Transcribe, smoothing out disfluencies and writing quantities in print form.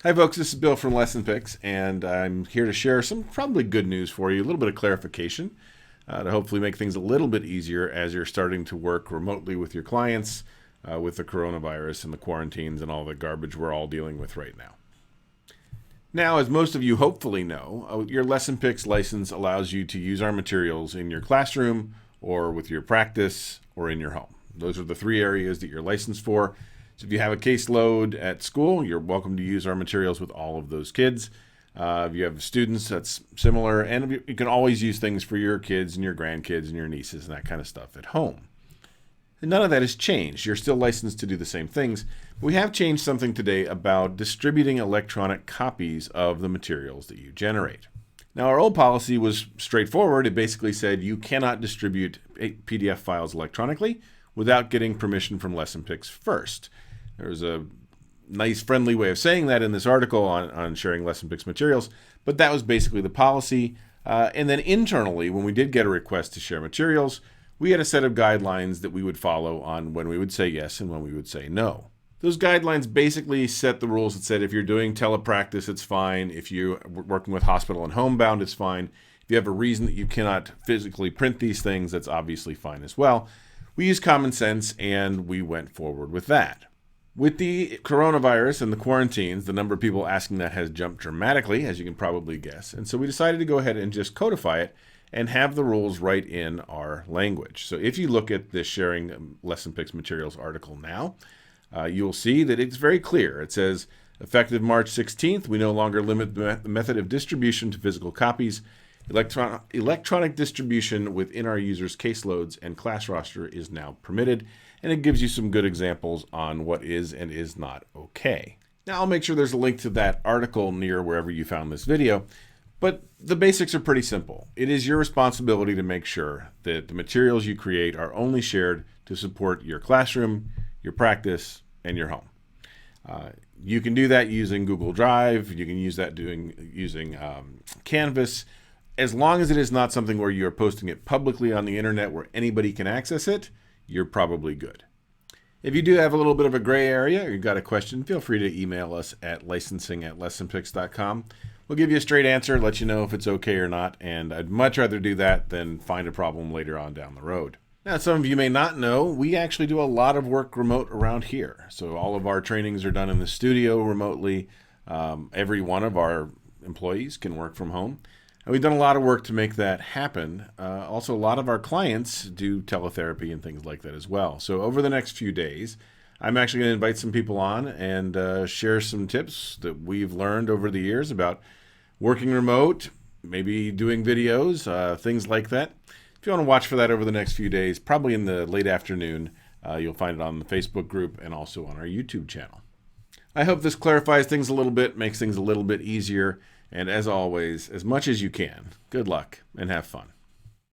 Hi folks, this is Bill from LessonPix, and I'm here to share some probably good news for you, a little bit of clarification to hopefully make things a little bit easier as you're starting to work remotely with your clients with the coronavirus and the quarantines and all the garbage we're all dealing with right now. Now, as most of you hopefully know, your LessonPix license allows you to use our materials in your classroom or with your practice or in your home. Those are the three areas that you're licensed for. So if you have a caseload at school, you're welcome to use our materials with all of those kids. If you have students, that's similar. And you can always use things for your kids and your grandkids and your nieces and that kind of stuff at home. And none of that has changed. You're still licensed to do the same things. But we have changed something today about distributing electronic copies of the materials that you generate. Now, our old policy was straightforward. It basically said you cannot distribute PDF files electronically without getting permission from LessonPix first. There's a nice, friendly way of saying that in this article on sharing LessonPix materials, but that was basically the policy. And then internally, when we did get a request to share materials, we had a set of guidelines that we would follow on when we would say yes and when we would say no. Those guidelines basically set the rules that said if you're doing telepractice, it's fine. If you're working with hospital and homebound, it's fine. If you have a reason that you cannot physically print these things, that's obviously fine as well. We used common sense and we went forward with that. With the coronavirus and the quarantines, the number of people asking that has jumped dramatically, as you can probably guess. And so we decided to go ahead and just codify it and have the rules right in our language. So if you look at this sharing LessonPix materials article now, you'll see that it's very clear. It says, effective March 16th, we no longer limit the method of distribution to physical copies. Electronic distribution within our users' caseloads and class roster is now permitted, and it gives you some good examples on what is and is not okay. Now, I'll make sure there's a link to that article near wherever you found this video, but the basics are pretty simple. It is your responsibility to make sure that the materials you create are only shared to support your classroom, your practice, and your home. You can do that using Google Drive. You can use that using Canvas. As long as it is not something where you're posting it publicly on the internet where anybody can access it, you're probably good. If you do have a little bit of a gray area or you've got a question, feel free to email us at licensing@lessonpix.com. We'll give you a straight answer, let you know if it's okay or not, and I'd much rather do that than find a problem later on down the road. Now, some of you may not know, we actually do a lot of work remote around here. So all of our trainings are done in the studio remotely. Every one of our employees can work from home. And we've done a lot of work to make that happen. Also, a lot of our clients do teletherapy and things like that as well. So over the next few days, I'm actually going to invite some people on and share some tips that we've learned over the years about working remote, maybe doing videos, things like that. If you want to watch for that over the next few days, probably in the late afternoon, you'll find it on the Facebook group and also on our YouTube channel. I hope this clarifies things a little bit, makes things a little bit easier. And as always, as much as you can, good luck and have fun.